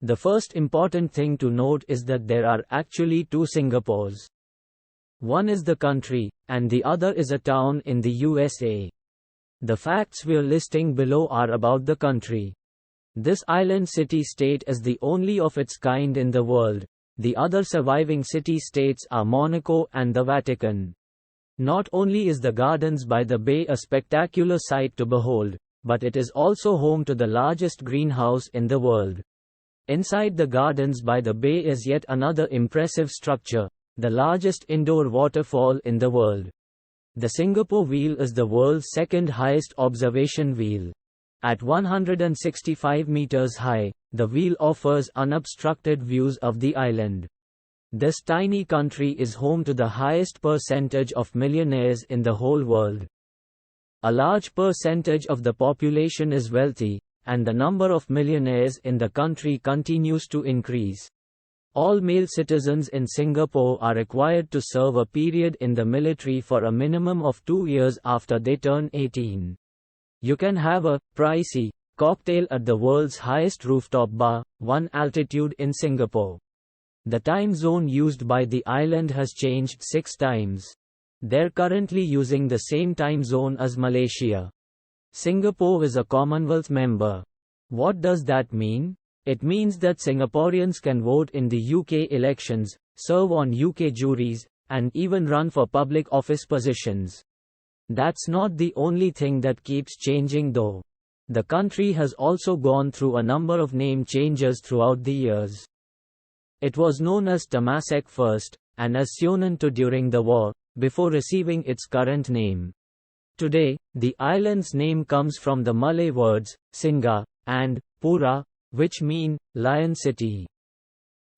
The first important thing to note is that there are actually two Singapores. One is the country, and the other is a town in the USA. The facts we're listing below are about the country. This island city-state is the only of its kind in the world. The other surviving city-states are Monaco and the Vatican. Not only is the Gardens by the Bay a spectacular sight to behold, but it is also home to the largest greenhouse in the world. Inside the Gardens by the Bay is yet another impressive structure, the largest indoor waterfall in the world. The Singapore Wheel is the world's second highest observation wheel. At 165 meters high, the wheel offers unobstructed views of the island. This tiny country is home to the highest percentage of millionaires in the whole world. A large percentage of the population is wealthy, and the number of millionaires in the country continues to increase. All male citizens in Singapore are required to serve a period in the military for a minimum of 2 years after they turn 18. You can have a pricey cocktail at the world's highest rooftop bar, 1 altitude in Singapore. The time zone used by the island has changed 6 times. They're currently using the same time zone as Malaysia. Singapore is a Commonwealth member. What does that mean? It means that Singaporeans can vote in the UK elections, serve on UK juries, and even run for public office positions. That's not the only thing that keeps changing though. The country has also gone through a number of name changes throughout the years. It was known as Temasek first, and as Sionantu during the war, before receiving its current name. Today, the island's name comes from the Malay words, Singa, and Pura, which mean, Lion City.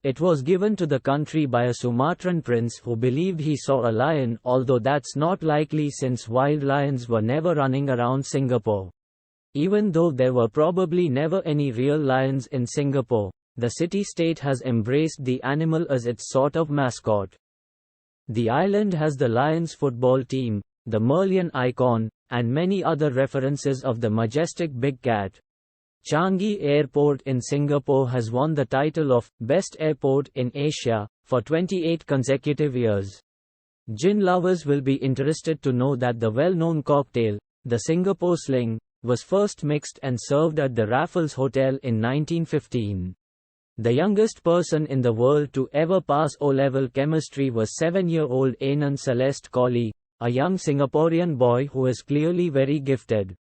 It was given to the country by a Sumatran prince who believed he saw a lion, although that's not likely since wild lions were never running around Singapore. Even though there were probably never any real lions in Singapore, the city-state has embraced the animal as its sort of mascot. The island has the Lions football team, the Merlion icon, and many other references of the majestic big cat. Changi Airport in Singapore has won the title of Best Airport in Asia for 28 consecutive years. Gin lovers will be interested to know that the well-known cocktail, the Singapore Sling, was first mixed and served at the Raffles Hotel in 1915. The youngest person in the world to ever pass O-level chemistry was 7-year-old Anand Celeste Colley, a young Singaporean boy who is clearly very gifted.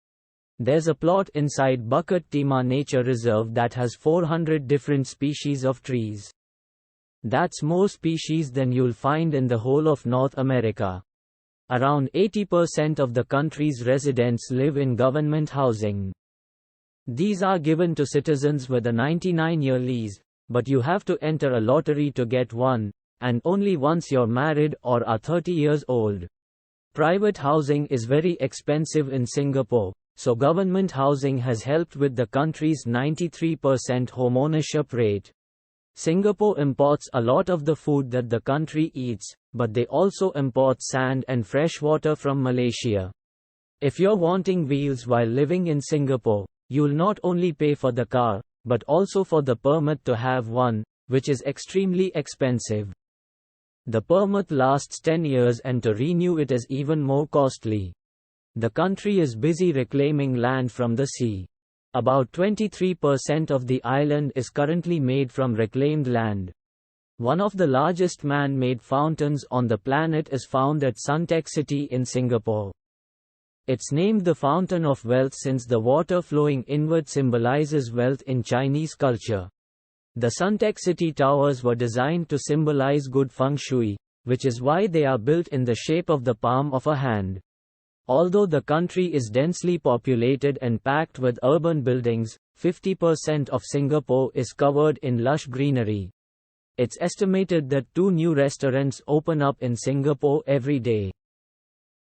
There's a plot inside Bukit Timah Nature Reserve that has 400 different species of trees. That's more species than you'll find in the whole of North America. Around 80% of the country's residents live in government housing. These are given to citizens with a 99-year lease, but you have to enter a lottery to get one, and only once you're married or are 30 years old. Private housing is very expensive in Singapore, so government housing has helped with the country's 93% homeownership rate. Singapore imports a lot of the food that the country eats, but they also import sand and fresh water from Malaysia. If you're wanting wheels while living in Singapore, you'll not only pay for the car, but also for the permit to have one, which is extremely expensive. The permit lasts 10 years and to renew it is even more costly. The country is busy reclaiming land from the sea. About 23% of the island is currently made from reclaimed land. One of the largest man-made fountains on the planet is found at Suntec City in Singapore. It's named the Fountain of Wealth since the water flowing inward symbolizes wealth in Chinese culture. The Suntec City towers were designed to symbolize good feng shui, which is why they are built in the shape of the palm of a hand. Although the country is densely populated and packed with urban buildings, 50% of Singapore is covered in lush greenery. It's estimated that 2 new restaurants open up in Singapore every day.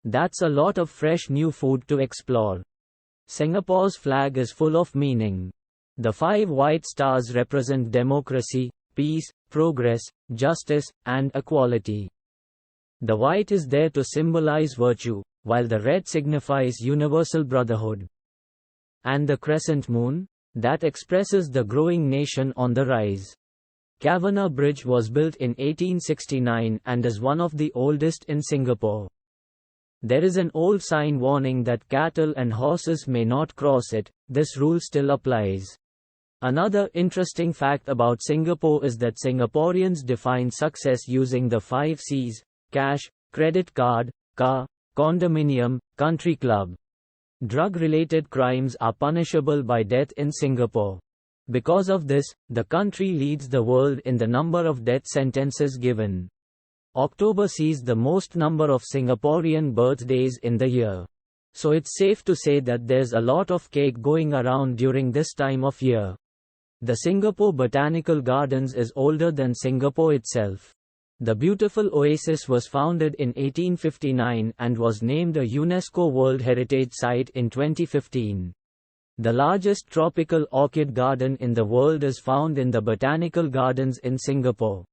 That's a lot of fresh new food to explore. Singapore's flag is full of meaning. The 5 white stars represent democracy, peace, progress, justice, and equality. The white is there to symbolize virtue, while the red signifies universal brotherhood. And the crescent moon? that expresses the growing nation on the rise. Kavanagh Bridge was built in 1869 and is one of the oldest in Singapore. There is an old sign warning that cattle and horses may not cross it. This rule still applies. Another interesting fact about Singapore is that Singaporeans define success using the 5 C's: cash, credit card, car, condominium, country club. Drug-related crimes are punishable by death in Singapore. Because of this, the country leads the world in the number of death sentences given. October sees the most number of Singaporean birthdays in the year. So it's safe to say that there's a lot of cake going around during this time of year. The Singapore Botanical Gardens is older than Singapore itself. The beautiful oasis was founded in 1859 and was named a UNESCO World Heritage Site in 2015. The largest tropical orchid garden in the world is found in the Botanical Gardens in Singapore.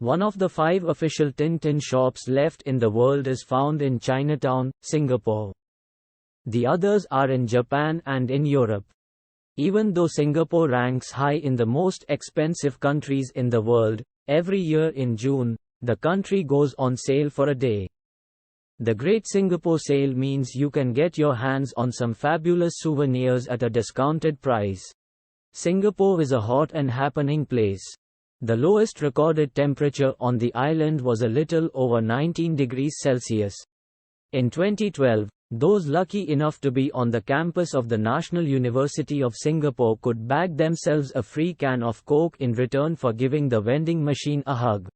One of the 5 official Tintin shops left in the world is found in Chinatown, Singapore. The others are in Japan and in Europe. Even though Singapore ranks high in the most expensive countries in the world, every year in June, the country goes on sale for a day. The Great Singapore Sale means you can get your hands on some fabulous souvenirs at a discounted price. Singapore is a hot and happening place. The lowest recorded temperature on the island was a little over 19 degrees Celsius. In 2012, those lucky enough to be on the campus of the National University of Singapore could bag themselves a free can of Coke in return for giving the vending machine a hug.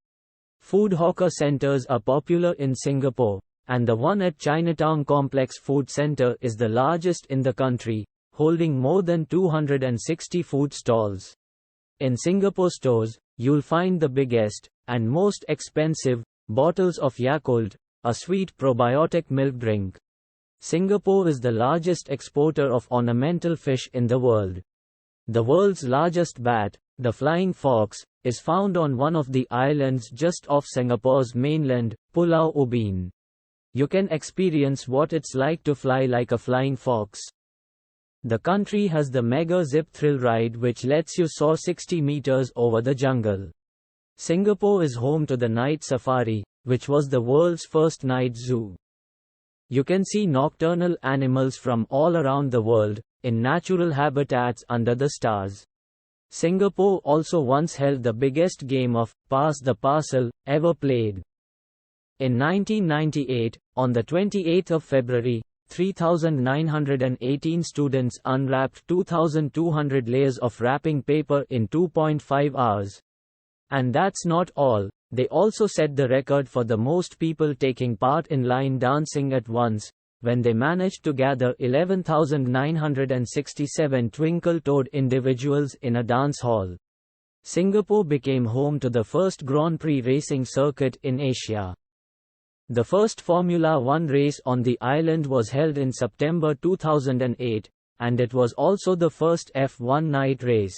Food hawker centers are popular in Singapore, and the one at Chinatown Complex Food Center is the largest in the country, holding more than 260 food stalls. In Singapore stores, you'll find the biggest, and most expensive, bottles of Yakult, a sweet probiotic milk drink. Singapore is the largest exporter of ornamental fish in the world. The world's largest bat, the flying fox, is found on one of the islands just off Singapore's mainland, Pulau Ubin. You can experience what it's like to fly like a flying fox. The country has the Mega Zip Thrill Ride, which lets you soar 60 meters over the jungle. Singapore is home to the Night Safari, which was the world's first night zoo. You can see nocturnal animals from all around the world, in natural habitats under the stars. Singapore also once held the biggest game of Pass the Parcel ever played. In 1998, on the 28th of February, 3,918 students unwrapped 2,200 layers of wrapping paper in 2.5 hours. And that's not all, they also set the record for the most people taking part in line dancing at once, when they managed to gather 11,967 twinkle-toed individuals in a dance hall. Singapore became home to the first Grand Prix racing circuit in Asia. The first Formula One race on the island was held in September 2008, and it was also the first F1 night race.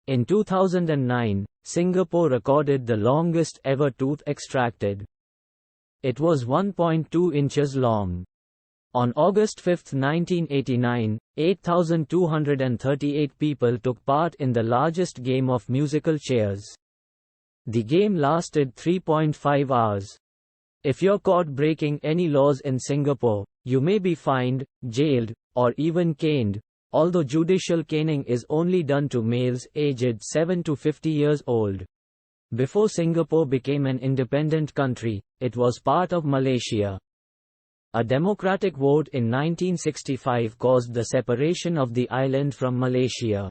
In 2009, Singapore recorded the longest ever tooth extracted. It was 1.2 inches long. On August 5, 1989, 8,238 people took part in the largest game of musical chairs. The game lasted 3.5 hours. If you're caught breaking any laws in Singapore, you may be fined, jailed, or even caned, although judicial caning is only done to males aged 7 to 50 years old. Before Singapore became an independent country, it was part of Malaysia. A democratic vote in 1965 caused the separation of the island from Malaysia.